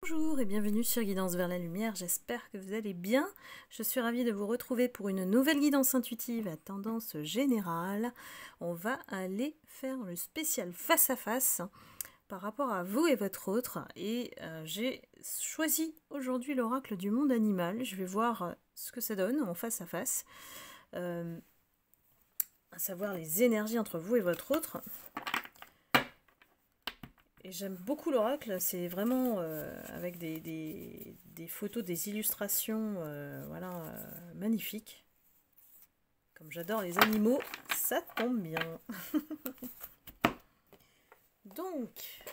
Bonjour et bienvenue sur Guidance vers la lumière, j'espère que vous allez bien. Je suis ravie de vous retrouver pour une nouvelle guidance intuitive à tendance générale. On va aller faire le spécial face à face par rapport à vous et votre autre. Et j'ai choisi aujourd'hui l'oracle du monde animal. Je vais voir ce que ça donne en face à face, à savoir les énergies entre vous et votre autre. Et j'aime beaucoup l'oracle, c'est vraiment avec des photos, des illustrations voilà, magnifiques. Comme j'adore les animaux, ça tombe bien. Donc,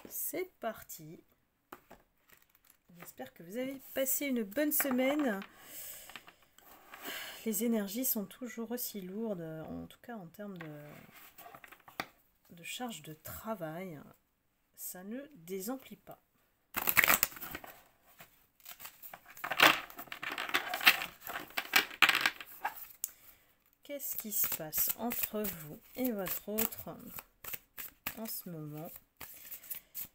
c'est parti. J'espère que vous avez passé une bonne semaine. Les énergies sont toujours aussi lourdes, en tout cas en termes de charge de travail. Ça ne désemplit pas. Qu'est-ce qui se passe entre vous et votre autre en ce moment?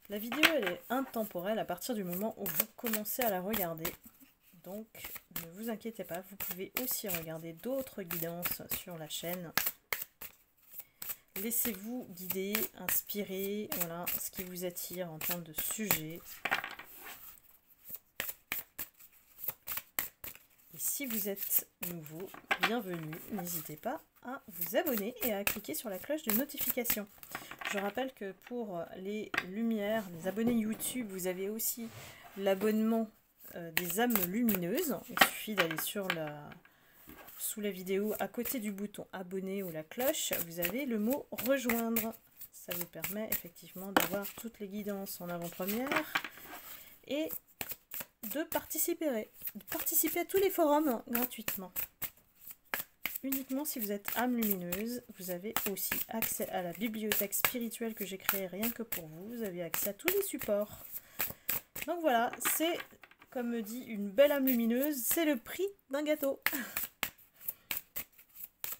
La vidéo elle est intemporelle à partir du moment où vous commencez à la regarder. Donc ne vous inquiétez pas, vous pouvez aussi regarder d'autres guidances sur la chaîne. Laissez-vous guider, inspirer, voilà, ce qui vous attire en termes de sujet. Et si vous êtes nouveau, bienvenue, n'hésitez pas à vous abonner et à cliquer sur la cloche de notification. Je rappelle que pour les lumières, les abonnés YouTube, vous avez aussi l'abonnement des âmes lumineuses. Il suffit d'aller sous la vidéo, à côté du bouton abonner ou la cloche, vous avez le mot rejoindre. Ça vous permet effectivement d'avoir toutes les guidances en avant-première et de participer à tous les forums gratuitement. Uniquement si vous êtes âme lumineuse, vous avez aussi accès à la bibliothèque spirituelle que j'ai créée rien que pour vous. Vous avez accès à tous les supports. Donc voilà, c'est, comme me dit une belle âme lumineuse, c'est le prix d'un gâteau.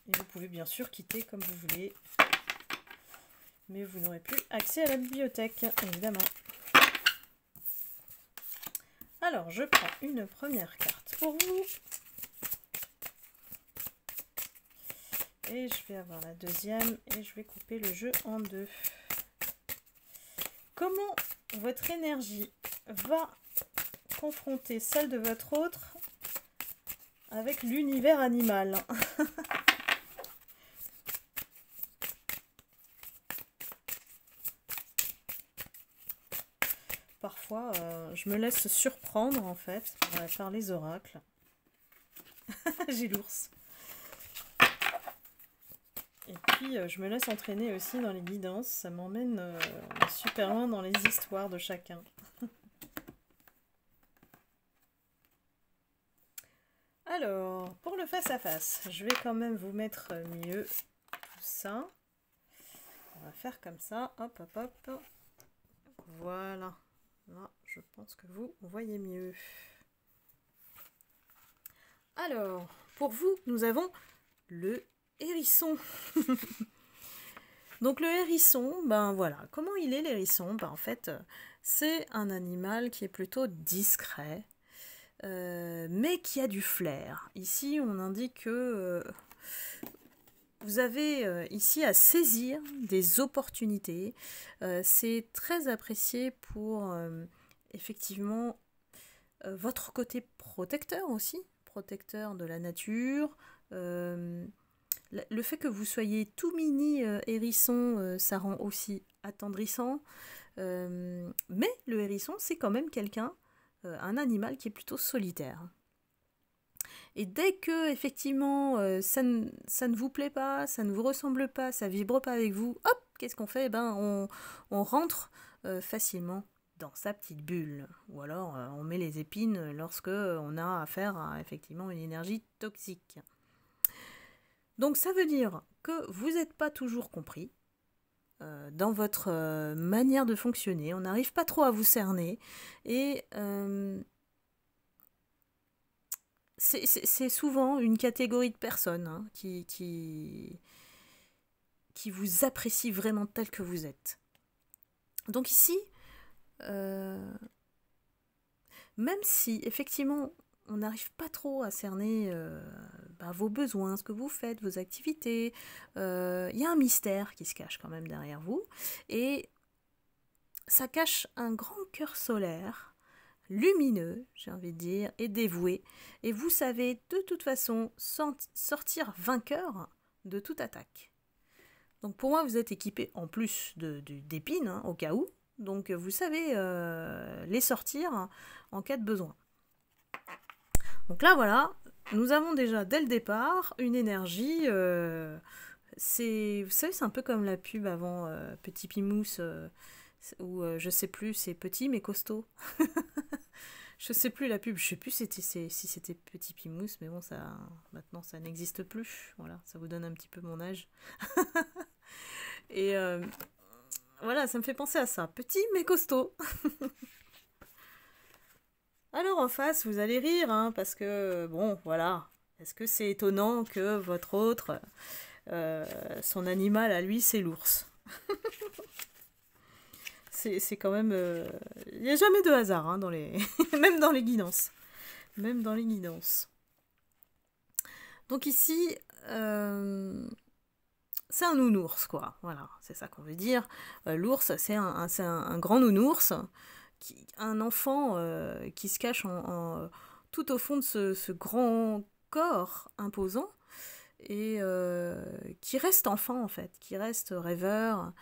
Et vous pouvez bien sûr quitter comme vous voulez. Mais vous n'aurez plus accès à la bibliothèque, évidemment. Alors, je prends une première carte pour vous. Et je vais avoir la deuxième et je vais couper le jeu en deux. Comment votre énergie va confronter celle de votre autre avec l'univers animal? Parfois, je me laisse surprendre en fait par les oracles. J'ai l'ours. Et puis, je me laisse entraîner aussi dans les guidances. Ça m'emmène super loin dans les histoires de chacun. Alors, pour le face-à-face, je vais quand même vous mettre mieux tout ça. On va faire comme ça. Hop, hop, hop. Voilà. Là, je pense que vous voyez mieux. Alors, pour vous, nous avons le hérisson. Donc le hérisson, ben voilà, comment il est l'hérisson? Ben en fait, c'est un animal qui est plutôt discret, mais qui a du flair. Ici, on indique que vous avez ici à saisir des opportunités. C'est très apprécié pour effectivement votre côté protecteur aussi, protecteur de la nature. Le fait que vous soyez tout mini hérisson, ça rend aussi attendrissant. Mais le hérisson, c'est quand même quelqu'un, un animal qui est plutôt solitaire. Et dès que effectivement ça ne vous plaît pas, ça ne vous ressemble pas, ça vibre pas avec vous, hop, qu'est-ce qu'on fait? On rentre facilement dans sa petite bulle. Ou alors on met les épines lorsque on a affaire à effectivement une énergie toxique. Donc ça veut dire que vous n'êtes pas toujours compris dans votre manière de fonctionner, on n'arrive pas trop à vous cerner et c'est souvent une catégorie de personnes hein, qui vous apprécie vraiment tel que vous êtes. Donc ici, même si effectivement on n'arrive pas trop à cerner vos besoins, ce que vous faites, vos activités, il y a un mystère qui se cache quand même derrière vous, et ça cache un grand cœur solaire, lumineux, j'ai envie de dire, et dévoué, et vous savez de toute façon sortir vainqueur de toute attaque. Donc pour moi, vous êtes équipé en plus d'épines, hein, au cas où, donc vous savez les sortir en cas de besoin. Donc là, voilà, nous avons déjà dès le départ une énergie, vous savez, c'est un peu comme la pub avant Petit Pimousse, où je sais plus, c'est petit mais costaud. Je sais plus la pub, je sais plus si c'était Petit Pimousse, mais bon, ça, maintenant ça n'existe plus. Voilà, ça vous donne un petit peu mon âge. Et voilà, ça me fait penser à ça, petit mais costaud. Alors en face, vous allez rire, hein, parce que, bon, voilà, est-ce que c'est étonnant que votre autre, son animal à lui, c'est l'ours? C'est quand même... Il n'y a jamais de hasard, hein, même dans les guidances. Même dans les guidances. Donc ici, c'est un nounours, quoi. Voilà, c'est ça qu'on veut dire. L'ours, c'est un grand nounours, un enfant qui se cache tout au fond de ce grand corps imposant, et qui reste enfant, en fait, qui reste rêveur,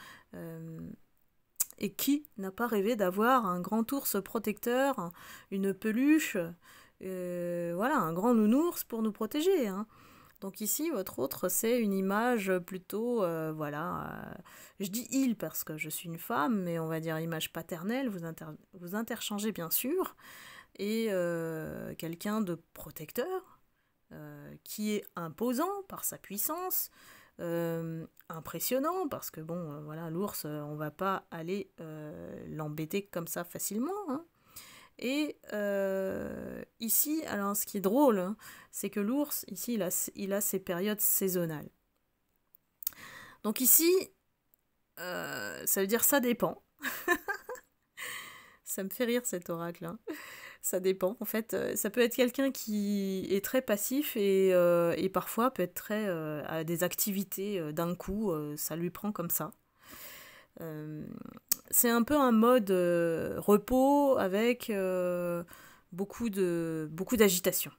et qui n'a pas rêvé d'avoir un grand ours protecteur, une peluche, voilà, un grand nounours pour nous protéger, hein. Donc ici, votre autre, c'est une image plutôt, je dis il parce que je suis une femme, mais on va dire image paternelle, vous interchangez bien sûr, et quelqu'un de protecteur, qui est imposant par sa puissance, impressionnant, parce que bon, voilà, l'ours, on va pas aller l'embêter comme ça facilement, hein. Et ici, alors ce qui est drôle, hein, c'est que l'ours, ici, il a ses périodes saisonnales. Donc ici, ça veut dire ça dépend. Ça me fait rire cet oracle, hein. Ça dépend. En fait, ça peut être quelqu'un qui est très passif et parfois peut être très à des activités d'un coup, ça lui prend comme ça. C'est un peu un mode repos avec beaucoup d'agitation.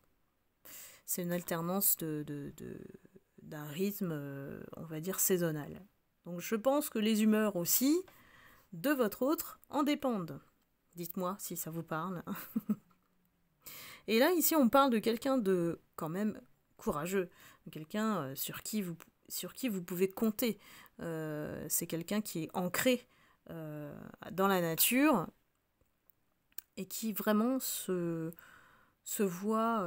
C'est une alternance d'un rythme, on va dire, saisonnal. Donc je pense que les humeurs aussi de votre autre en dépendent. Dites-moi si ça vous parle. Et là, ici, on parle de quelqu'un de quand même courageux, quelqu'un sur qui vous pouvez compter. C'est quelqu'un qui est ancré dans la nature et qui vraiment se voit,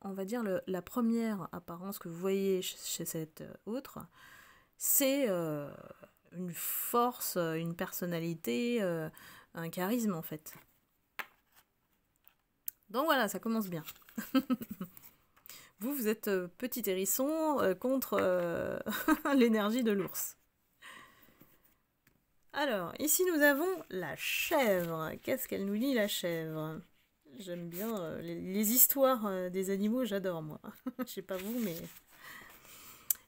on va dire, la première apparence que vous voyez chez cet autre, c'est une force, une personnalité, un charisme en fait. Donc voilà, ça commence bien. Vous êtes petit hérisson contre l'énergie de l'ours. Alors, ici nous avons la chèvre. Qu'est-ce qu'elle nous dit, la chèvre? J'aime bien les histoires des animaux, j'adore moi. Je sais pas vous, mais...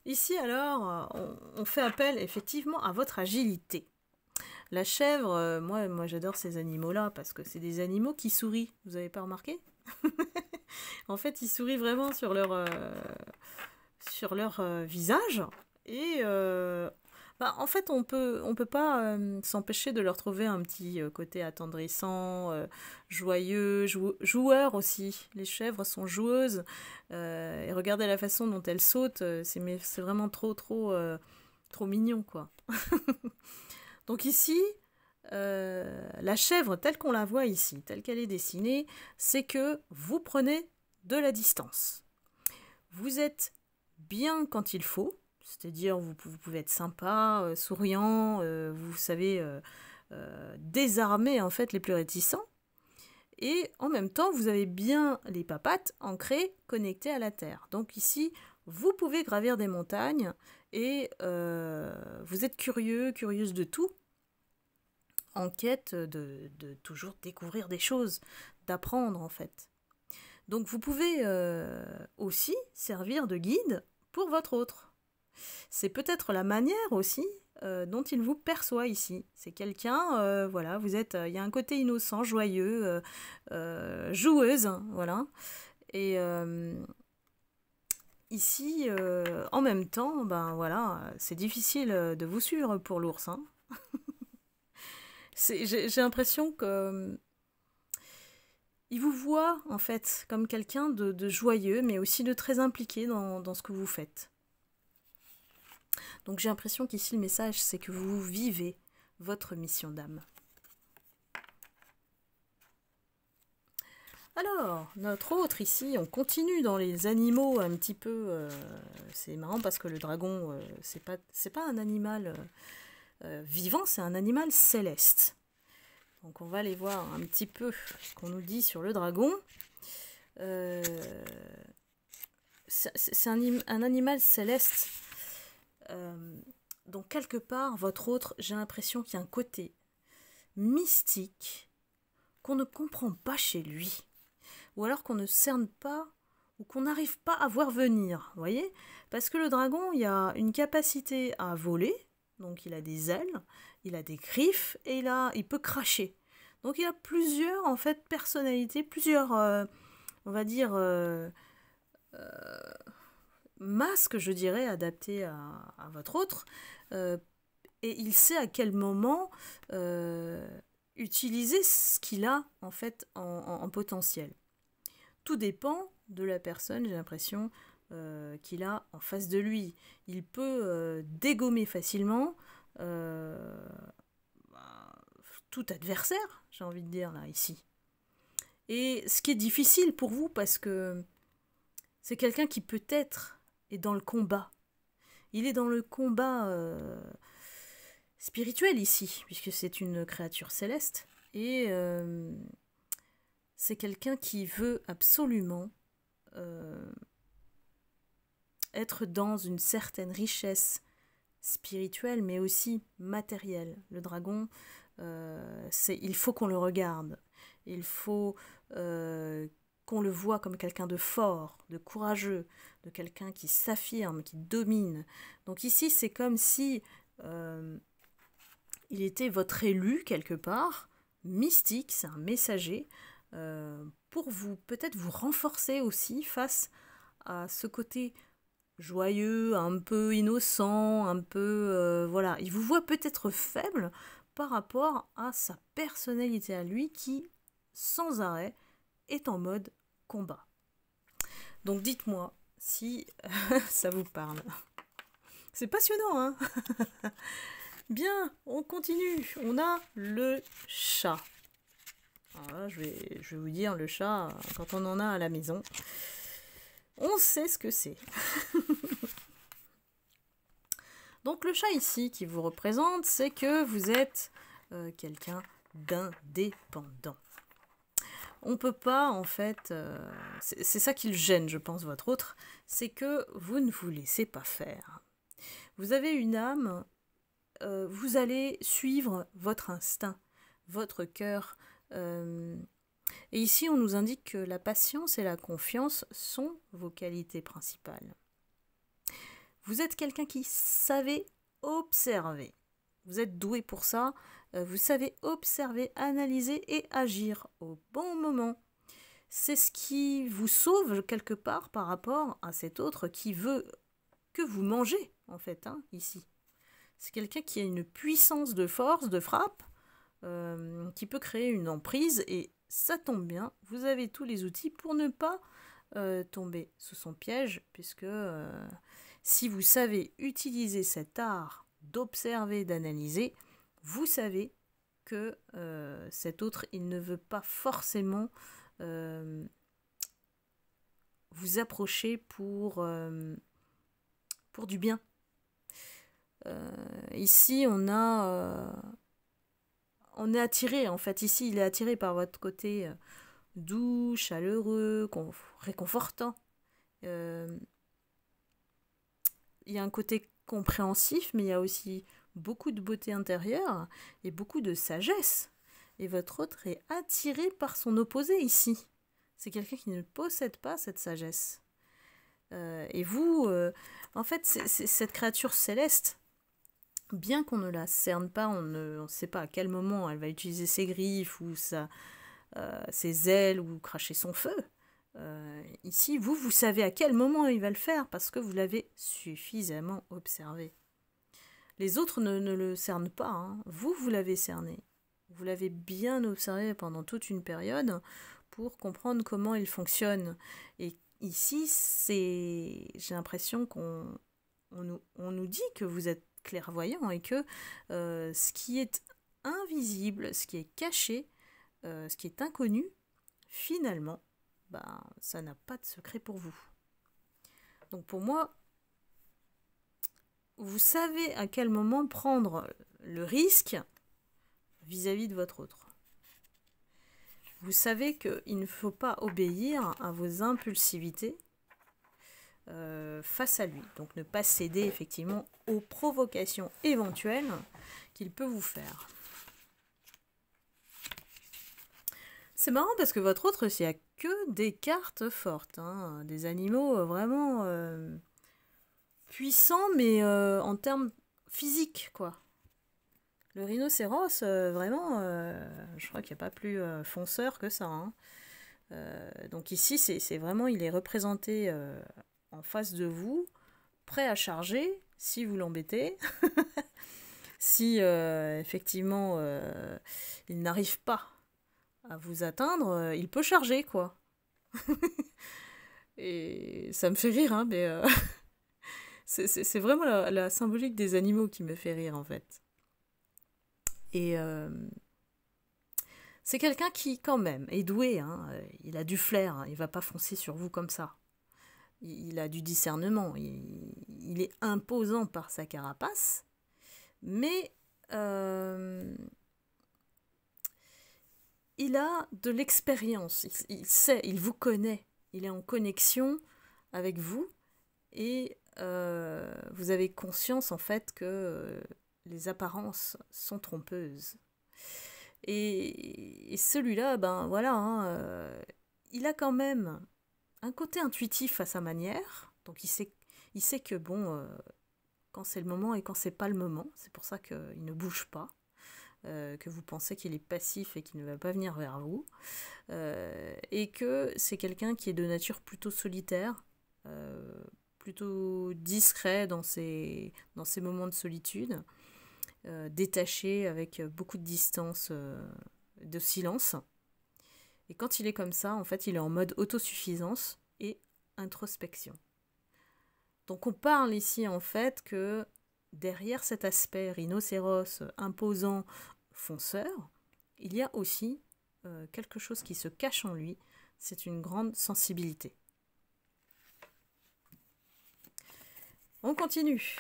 Ici alors, on fait appel effectivement à votre agilité. La chèvre, moi j'adore ces animaux-là parce que c'est des animaux qui sourient. Vous avez pas remarqué? En fait, ils sourient vraiment sur leur visage. Et en fait, on peut pas s'empêcher de leur trouver un petit côté attendrissant, joyeux, joueur aussi. Les chèvres sont joueuses. Et regardez la façon dont elles sautent. C'est vraiment trop mignon, quoi. Donc ici, la chèvre telle qu'on la voit ici, telle qu'elle est dessinée, c'est que vous prenez de la distance. Vous êtes bien quand il faut, c'est-à-dire vous pouvez être sympa, souriant, vous savez désarmer en fait les plus réticents, et en même temps vous avez bien les papates ancrées, connectées à la terre. Donc ici, vous pouvez gravir des montagnes et vous êtes curieuse de tout. en quête de toujours découvrir des choses, d'apprendre en fait. Donc vous pouvez aussi servir de guide pour votre autre. C'est peut-être la manière aussi dont il vous perçoit ici. C'est quelqu'un, voilà, vous êtes, il y a un côté innocent, joyeux, joueuse, hein, voilà. Et ici, en même temps, ben voilà, c'est difficile de vous suivre pour l'ours, hein. J'ai l'impression que il vous voit en fait comme quelqu'un de joyeux, mais aussi de très impliqué dans ce que vous faites. Donc j'ai l'impression qu'ici le message, c'est que vous vivez votre mission d'âme. Alors, notre autre ici, on continue dans les animaux un petit peu. C'est marrant parce que le dragon, c'est pas un animal vivant, c'est un animal céleste. Donc on va aller voir un petit peu ce qu'on nous dit sur le dragon. C'est un animal céleste. Donc quelque part, votre autre, j'ai l'impression qu'il y a un côté mystique qu'on ne comprend pas chez lui. Ou alors qu'on ne cerne pas, ou qu'on n'arrive pas à voir venir, vous voyez? Parce que le dragon, il a une capacité à voler, donc il a des ailes, il a des griffes, et il peut cracher. Donc il a plusieurs, en fait, personnalités, plusieurs, on va dire, masques, je dirais, adaptés à votre autre. Et il sait à quel moment utiliser ce qu'il a, en fait, en potentiel. Tout dépend de la personne, j'ai l'impression, qu'il a en face de lui. Il peut dégommer facilement tout adversaire, j'ai envie de dire, là, ici. Et ce qui est difficile pour vous, parce que c'est quelqu'un qui peut-être est dans le combat. Il est dans le combat spirituel ici, puisque c'est une créature céleste. Et c'est quelqu'un qui veut absolument être dans une certaine richesse spirituelle, mais aussi matérielle. Le dragon, il faut qu'on le regarde. Il faut qu'on le voit comme quelqu'un de fort, de courageux, de quelqu'un qui s'affirme, qui domine. Donc ici, c'est comme si il était votre élu quelque part, mystique, c'est un messager, pour vous peut-être vous renforcer aussi face à ce côté joyeux, un peu innocent, un peu voilà. Il vous voit peut-être faible par rapport à sa personnalité à lui qui, sans arrêt, est en mode combat. Donc dites-moi si ça vous parle. C'est passionnant, hein. Bien, on continue. On a le chat. Alors là, je vais vous dire, le chat, quand on en a à la maison, on sait ce que c'est. Donc le chat ici qui vous représente, c'est que vous êtes quelqu'un d'indépendant. On peut pas, en fait, c'est ça qui le gêne, je pense, votre autre, c'est que vous ne vous laissez pas faire. Vous avez une âme, vous allez suivre votre instinct, votre cœur. Et ici, on nous indique que la patience et la confiance sont vos qualités principales. Vous êtes quelqu'un qui savait observer. Vous êtes doué pour ça. Vous savez observer, analyser et agir au bon moment. C'est ce qui vous sauve quelque part par rapport à cet autre qui veut que vous mangez, en fait, hein, ici. C'est quelqu'un qui a une puissance de force, de frappe, qui peut créer une emprise. Et ça tombe bien, vous avez tous les outils pour ne pas tomber sous son piège, puisque si vous savez utiliser cet art d'observer, d'analyser, vous savez que cet autre, il ne veut pas forcément vous approcher pour du bien. Ici, on est attiré, en fait. Ici, il est attiré par votre côté doux, chaleureux, réconfortant. Il y a un côté compréhensif, mais il y a aussi beaucoup de beauté intérieure et beaucoup de sagesse. Et votre autre est attiré par son opposé ici. C'est quelqu'un qui ne possède pas cette sagesse. Et vous, en fait, c'est cette créature céleste, bien qu'on ne la cerne pas, on ne sait pas à quel moment elle va utiliser ses griffes ou ses ailes ou cracher son feu. Ici, vous savez à quel moment il va le faire parce que vous l'avez suffisamment observé. Les autres ne le cernent pas, hein. Vous l'avez cerné. Vous l'avez bien observé pendant toute une période pour comprendre comment il fonctionne. Et ici, j'ai l'impression qu'on nous dit que vous êtes clairvoyant et que ce qui est invisible, ce qui est caché, ce qui est inconnu, finalement, ça n'a pas de secret pour vous. Donc pour moi, vous savez à quel moment prendre le risque vis-à-vis de votre autre. Vous savez qu'il ne faut pas obéir à vos impulsivités face à lui. Donc ne pas céder effectivement aux provocations éventuelles qu'il peut vous faire. C'est marrant parce que votre autre, il n'y a que des cartes fortes, hein, des animaux vraiment puissants, mais en termes physiques, quoi. Le rhinocéros, vraiment, je crois qu'il n'y a pas plus fonceur que ça, hein. Donc ici, c'est vraiment, il est représenté en face de vous, prêt à charger, si vous l'embêtez. Si effectivement il n'arrive pas à vous atteindre, il peut charger, quoi. Et ça me fait rire, hein, mais c'est vraiment la symbolique des animaux qui me fait rire, en fait. Et c'est quelqu'un qui, quand même, est doué, hein, il a du flair, hein, il va pas foncer sur vous comme ça. Il a du discernement, il est imposant par sa carapace, mais il a de l'expérience, il sait, il vous connaît, il est en connexion avec vous et vous avez conscience en fait que les apparences sont trompeuses. Et celui-là, ben voilà, hein, il a quand même un côté intuitif à sa manière, donc il sait que bon, quand c'est le moment et quand c'est pas le moment, c'est pour ça qu'il ne bouge pas. Que vous pensez qu'il est passif et qu'il ne va pas venir vers vous, et que c'est quelqu'un qui est de nature plutôt solitaire, plutôt discret dans ses moments de solitude, détaché avec beaucoup de distance, de silence. Et quand il est comme ça, en fait, il est en mode autosuffisance et introspection. Donc on parle ici en fait que derrière cet aspect rhinocéros imposant, fonceur, il y a aussi quelque chose qui se cache en lui, c'est une grande sensibilité. On continue.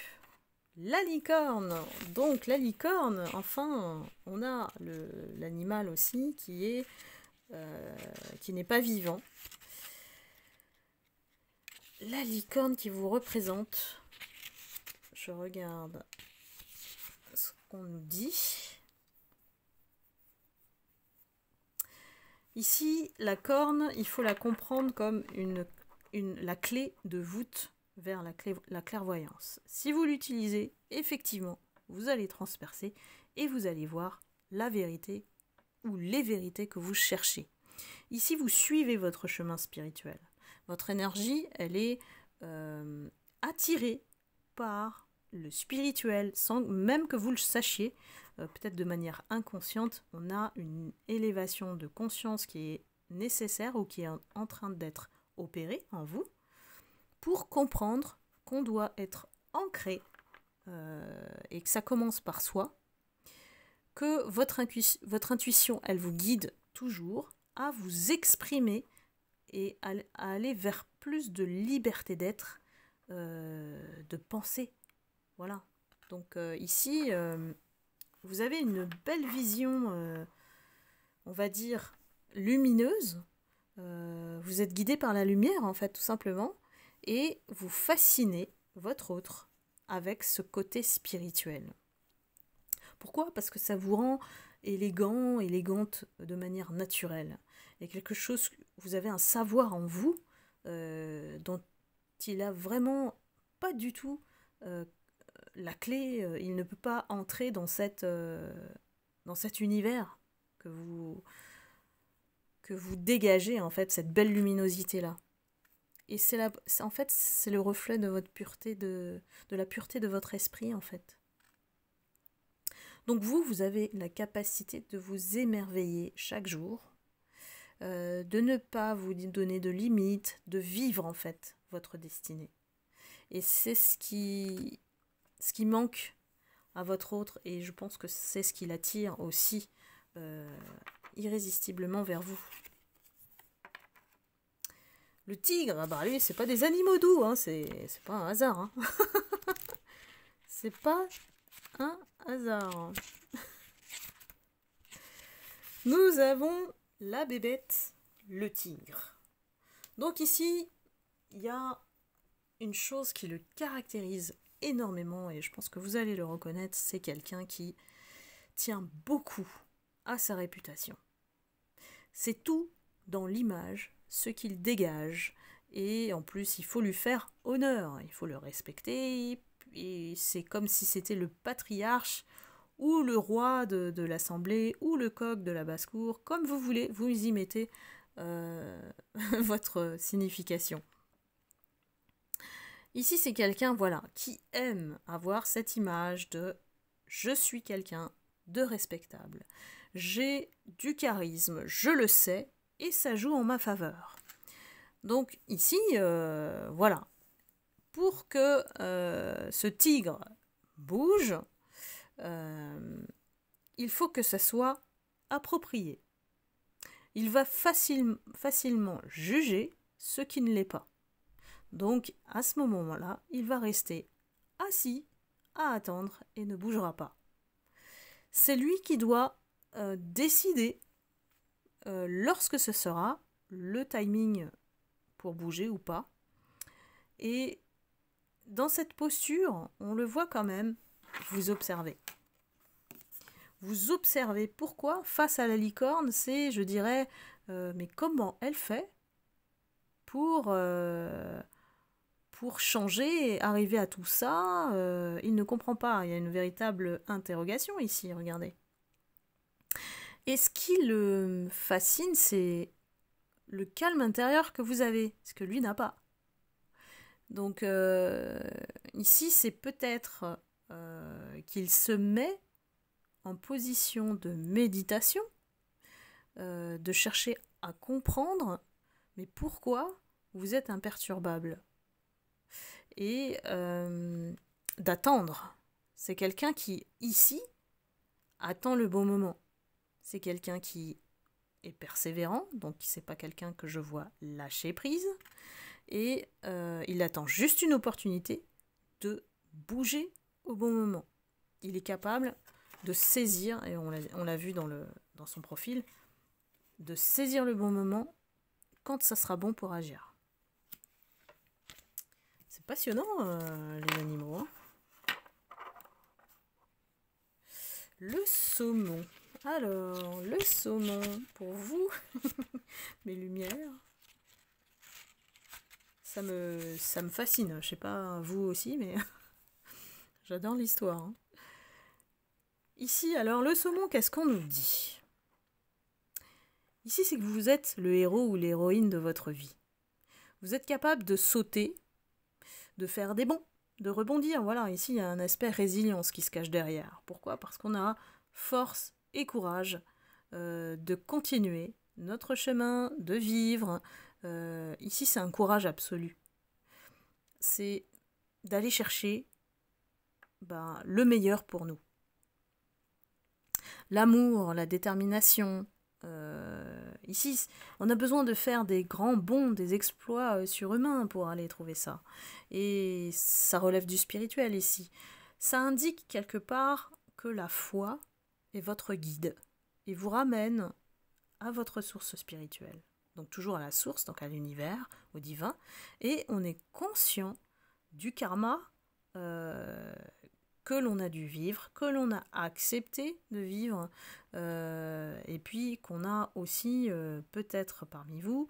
La licorne. Donc la licorne, enfin, on a l'animal aussi qui n'est pas vivant. La licorne qui vous représente, je regarde ce qu'on nous dit. Ici, la corne, il faut la comprendre comme la clé de voûte vers la clairvoyance. Si vous l'utilisez, effectivement, vous allez transpercer et vous allez voir la vérité ou les vérités que vous cherchez. Ici, vous suivez votre chemin spirituel. Votre énergie, elle est attirée par le spirituel, sans même que vous le sachiez. Peut-être de manière inconsciente, on a une élévation de conscience qui est nécessaire ou qui est en train d'être opérée en vous pour comprendre qu'on doit être ancré et que ça commence par soi, que votre intuition, elle vous guide toujours à vous exprimer et à aller vers plus de liberté d'être, de penser. Voilà. Donc ici, vous avez une belle vision, on va dire, lumineuse. Vous êtes guidé par la lumière, en fait, tout simplement. Et vous fascinez votre autre avec ce côté spirituel. Pourquoi? Parce que ça vous rend élégant, élégante de manière naturelle. Il y a quelque chose, vous avez un savoir en vous dont il a vraiment pas du tout la clé, il ne peut pas entrer dans cet univers que vous dégagez, en fait, cette belle luminosité-là. Et en fait, c'est le reflet de votre pureté, de la pureté de votre esprit, en fait. Donc vous avez la capacité de vous émerveiller chaque jour, de ne pas vous donner de limites, de vivre, en fait, votre destinée. Et c'est ce qui manque à votre autre, et je pense que c'est ce qui l'attire aussi irrésistiblement vers vous. Le tigre, bah lui, c'est pas des animaux doux, hein, c'est pas un hasard. Hein. C'est pas un hasard. Nous avons la bébête, le tigre. Donc ici, il y a une chose qui le caractérise énormément, et je pense que vous allez le reconnaître, c'est quelqu'un qui tient beaucoup à sa réputation. C'est tout dans l'image, ce qu'il dégage, et en plus il faut lui faire honneur, il faut le respecter, et c'est comme si c'était le patriarche ou le roi de l'assemblée ou le coq de la basse-cour, comme vous voulez, vous y mettez votre signification. Ici c'est quelqu'un, voilà, qui aime avoir cette image de je suis quelqu'un de respectable, j'ai du charisme, je le sais, et ça joue en ma faveur. Donc ici, voilà, pour que ce tigre bouge, il faut que ça soit approprié. Il va facilement juger ce qui ne l'est pas. Donc à ce moment-là, il va rester assis à attendre et ne bougera pas. C'est lui qui doit décider lorsque ce sera le timing pour bouger ou pas. Et dans cette posture, on le voit quand même, vous observez. Vous observez pourquoi, face à la licorne, c'est, je dirais, mais comment elle fait pour changer et arriver à tout ça, il ne comprend pas. Il y a une véritable interrogation ici, regardez. Et ce qui le fascine, c'est le calme intérieur que vous avez, ce que lui n'a pas. Donc ici, c'est peut-être qu'il se met en position de méditation, de chercher à comprendre, mais pourquoi vous êtes imperturbable. Et d'attendre. C'est quelqu'un qui, ici, attend le bon moment. C'est quelqu'un qui est persévérant, donc c'est pas quelqu'un que je vois lâcher prise, et il attend juste une opportunité de bouger au bon moment. Il est capable de saisir, et on l'a vu dans son profil, de saisir le bon moment quand ça sera bon pour agir. C'est passionnant, les animaux. Hein. Le saumon. Alors, le saumon, pour vous, mes lumières, ça me fascine. Je sais pas, vous aussi, mais j'adore l'histoire. Hein. Ici, alors, le saumon, qu'est-ce qu'on nous dit? Ici, c'est que vous êtes le héros ou l'héroïne de votre vie. Vous êtes capable de sauter, de faire des bonds, de rebondir. Voilà, ici, il y a un aspect résilience qui se cache derrière. Pourquoi? Parce qu'on a force et courage de continuer notre chemin, de vivre. Ici, c'est un courage absolu. C'est d'aller chercher le meilleur pour nous. L'amour, la détermination. Ici, on a besoin de faire des grands bonds, des exploits surhumains pour aller trouver ça. Et ça relève du spirituel ici. Ça indique quelque part que la foi est votre guide et vous ramène à votre source spirituelle. Donc toujours à la source, donc à l'univers, au divin. Et on est conscient du karma que l'on a dû vivre, que l'on a accepté de vivre, et puis qu'on a aussi, peut-être parmi vous,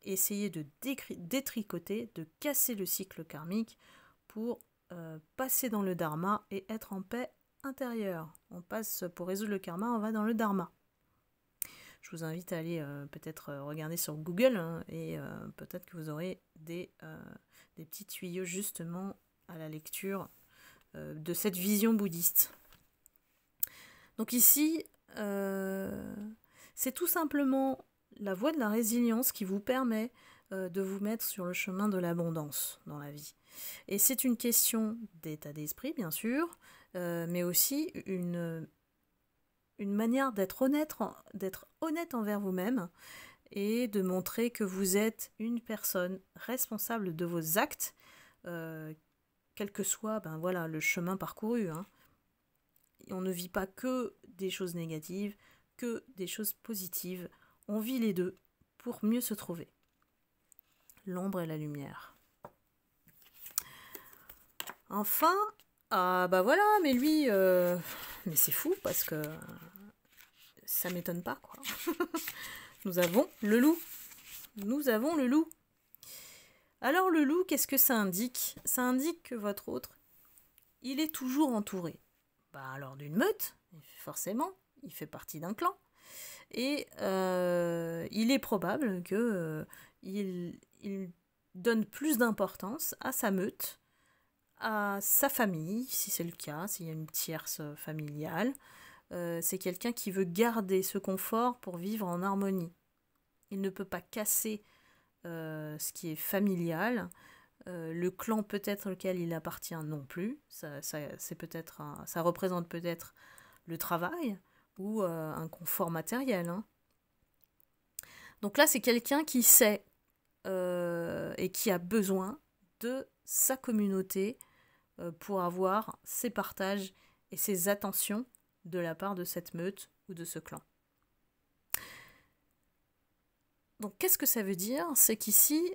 essayé de détricoter, de casser le cycle karmique pour passer dans le dharma et être en paix intérieure. On passe, pour résoudre le karma, on va dans le dharma. Je vous invite à aller peut-être regarder sur Google, hein, et peut-être que vous aurez des petits tuyaux justement à la lecture de cette vision bouddhiste. Donc ici, c'est tout simplement la voie de la résilience qui vous permet de vous mettre sur le chemin de l'abondance dans la vie. Et c'est une question d'état d'esprit, bien sûr, mais aussi une manière d'être honnête envers vous-même et de montrer que vous êtes une personne responsable de vos actes, quel que soit le chemin parcouru. Hein. On ne vit pas que des choses négatives, que des choses positives. On vit les deux pour mieux se trouver. L'ombre et la lumière. Enfin, mais lui, mais c'est fou parce que ça m'étonne pas, quoi. Nous avons le loup. Nous avons le loup. Alors le loup, qu'est-ce que ça indique? Ça indique que votre autre, il est toujours entouré. Alors d'une meute, forcément, il fait partie d'un clan. Et il est probable que il donne plus d'importance à sa meute, à sa famille, si c'est le cas, s'il y a une tierce familiale. C'est quelqu'un qui veut garder ce confort pour vivre en harmonie. Il ne peut pas casser ce qui est familial. Le clan peut-être auquel il appartient non plus. Ça représente peut-être le travail ou un confort matériel. Hein. Donc là, c'est quelqu'un qui sait et qui a besoin de sa communauté pour avoir ses partages et ses attentions de la part de cette meute ou de ce clan. Donc qu'est-ce que ça veut dire? C'est qu'ici,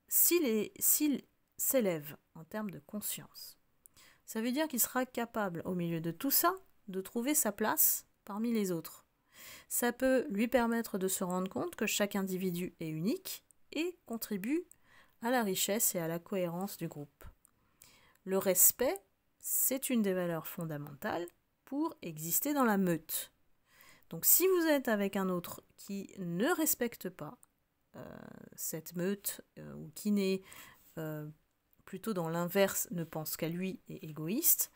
s'il s'élève en termes de conscience, ça veut dire qu'il sera capable, au milieu de tout ça, de trouver sa place parmi les autres. Ça peut lui permettre de se rendre compte que chaque individu est unique et contribue à la richesse et à la cohérence du groupe. Le respect, c'est une des valeurs fondamentales pour exister dans la meute. Donc si vous êtes avec un autre qui ne respecte pas cette meute, ou qui n'est plutôt dans l'inverse, ne pense qu'à lui et égoïste,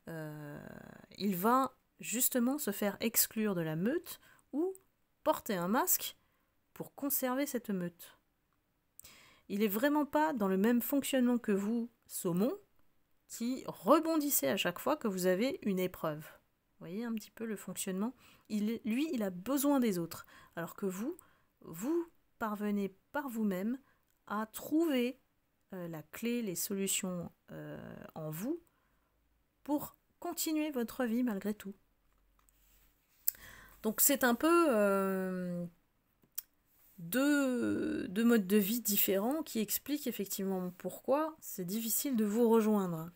il va justement se faire exclure de la meute ou porter un masque pour conserver cette meute. Il n'est vraiment pas dans le même fonctionnement que vous, saumon, qui rebondissez à chaque fois que vous avez une épreuve. Vous voyez un petit peu le fonctionnement. Lui, il a besoin des autres, alors que vous parvenez par vous-même à trouver la clé, les solutions en vous pour continuer votre vie malgré tout. Donc c'est un peu deux modes de vie différents qui expliquent effectivement pourquoi c'est difficile de vous rejoindre.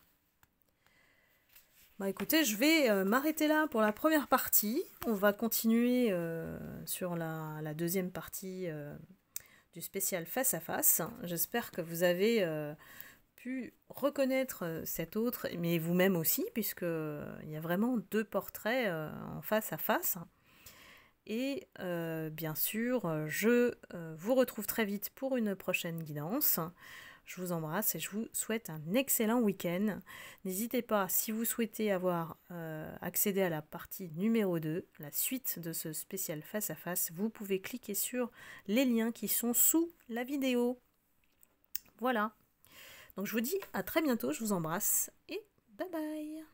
Écoutez, je vais m'arrêter là pour la première partie. On va continuer sur la deuxième partie du spécial face à face. J'espère que vous avez pu reconnaître cet autre, mais vous-même aussi, puisqu'il y a vraiment deux portraits en face à face. Et bien sûr, je vous retrouve très vite pour une prochaine guidance. Je vous embrasse et je vous souhaite un excellent week-end. N'hésitez pas, si vous souhaitez avoir accédé à la partie numéro 2, la suite de ce spécial face à face, vous pouvez cliquer sur les liens qui sont sous la vidéo. Voilà. Donc je vous dis à très bientôt, je vous embrasse et bye bye.